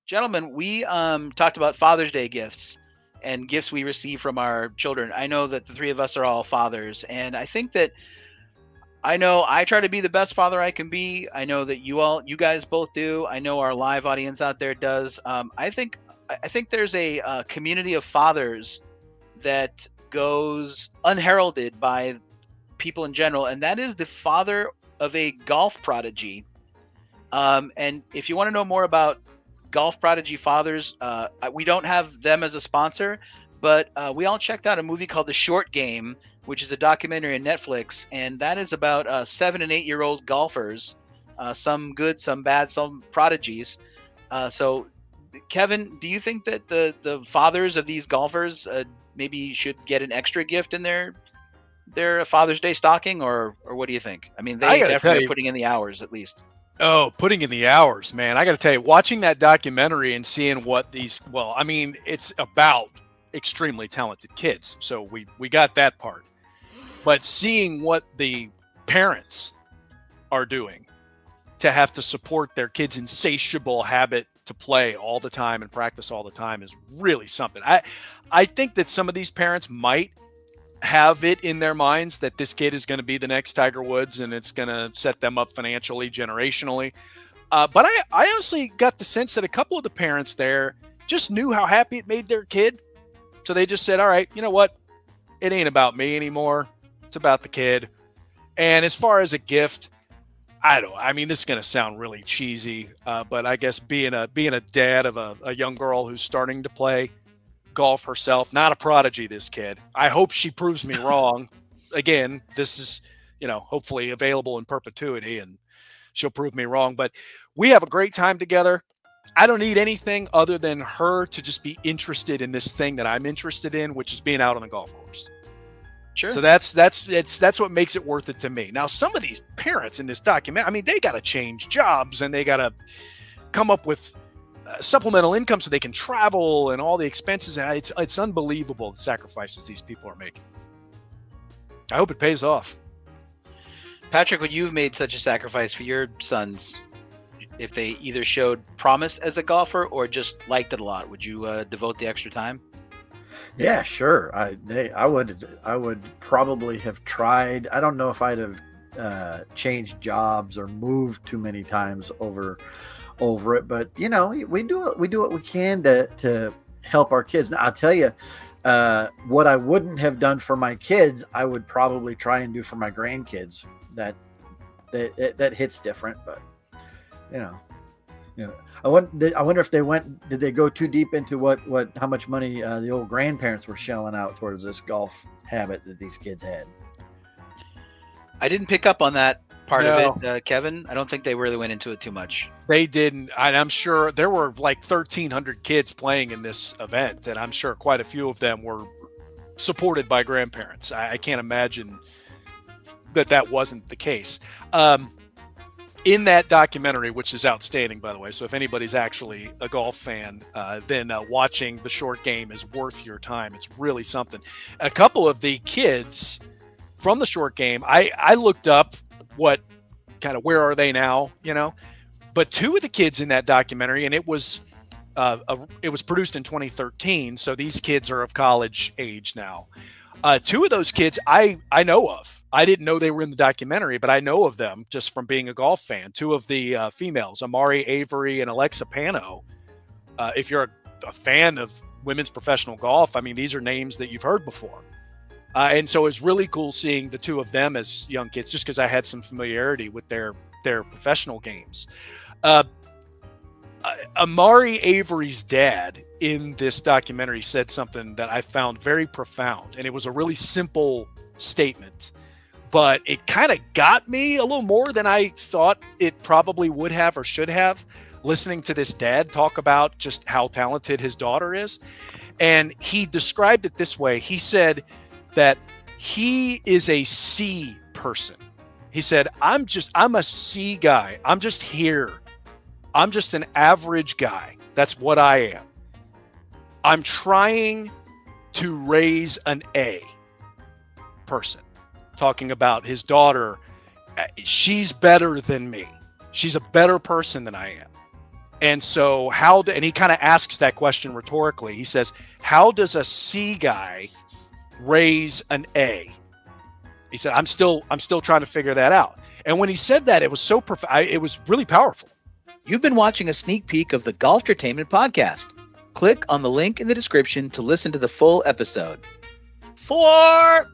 Gentlemen, we talked about Father's Day gifts and gifts we receive from our children. I know that the three of us are all fathers, and I think that I know I try to be the best father I can be. I know that you guys both do. I know our live audience out there does. I think there's a community of fathers that goes unheralded by people in general, and that is the father of a golf prodigy. And if you want to know more about golf prodigy fathers, we don't have them as a sponsor, but we all checked out a movie called The Short Game, which is a documentary on Netflix, and that is about 7 and 8 year old golfers, some good, some bad, some prodigies. So, Kevin, do you think that the fathers of these golfers maybe should get an extra gift in their Father's Day stocking, or what do you think? I mean, I they got to tell definitely are you, putting in the hours at least. oh, putting in the hours, man. I got to tell you, watching that documentary and seeing what these, well, I mean, it's about extremely talented kids. So we got that part. But seeing what the parents are doing to have to support their kids' insatiable habit to play all the time and practice all the time is really something. I think that some of these parents might have it in their minds that this kid is going to be the next Tiger Woods and it's going to set them up financially, generationally. But I honestly got the sense that a couple of the parents there just knew how happy it made their kid. So they just said, all right, you know what? It ain't about me anymore. It's about the kid. And as far as a gift, I mean, this is going to sound really cheesy, but I guess being a dad of a young girl who's starting to play golf herself, not a prodigy, this kid. I hope she proves me wrong. Again, this is, hopefully available in perpetuity and she'll prove me wrong, but we have a great time together. I don't need anything other than her to just be interested in this thing that I'm interested in, which is being out on the golf course. Sure. So that's what makes it worth it to me. Now, some of these parents in this document, I mean, they got to change jobs and they got to come up with supplemental income so they can travel and all the expenses. It's unbelievable the sacrifices these people are making. I hope it pays off. Patrick, when you've made such a sacrifice for your sons, if they either showed promise as a golfer or just liked it a lot, would you devote the extra time? Yeah, sure. I would probably have tried. I don't know if I'd have changed jobs or moved too many times over it, but we do what we can to help our kids. Now, I'll tell you, what I wouldn't have done for my kids, I would probably try and do for my grandkids. That hits different, but I wonder if did they go too deep into how much money the old grandparents were shelling out towards this golf habit that these kids had. I didn't pick up on that part of it, Kevin. I don't think they really went into it too much. They didn't. I'm sure there were like 1,300 kids playing in this event, and I'm sure quite a few of them were supported by grandparents. I can't imagine that wasn't the case. In that documentary, which is outstanding, by the way, so if anybody's actually a golf fan, then watching The Short Game is worth your time. It's really something. A couple of the kids from The Short Game, I looked up where are they now, but two of the kids in that documentary, and it was produced in 2013, so these kids are of college age now. Two of those kids I know of. I didn't know they were in the documentary, but I know of them just from being a golf fan. Two of the females, Amari Avery and Alexa Pano. If you're a fan of women's professional golf, I mean, these are names that you've heard before. And so it's really cool seeing the two of them as young kids, just because I had some familiarity with their professional games. Amari Avery's dad in this documentary said something that I found very profound, and it was a really simple statement, but it kind of got me a little more than I thought it probably would have or should have, listening to this dad talk about just how talented his daughter is. And he described it this way. He said that he is a C person. He said, I'm a C guy. I'm just here. I'm just an average guy. That's what I am. I'm trying to raise an A person. Talking about his daughter. She's better than me. She's a better person than I am. And so and he kind of asks that question rhetorically. He says, how does a C guy raise an A? He said, I'm still trying to figure that out. And when he said that, it was so it was really powerful. You've been watching a sneak peek of the Golftertainment podcast. Click on the link in the description to listen to the full episode. For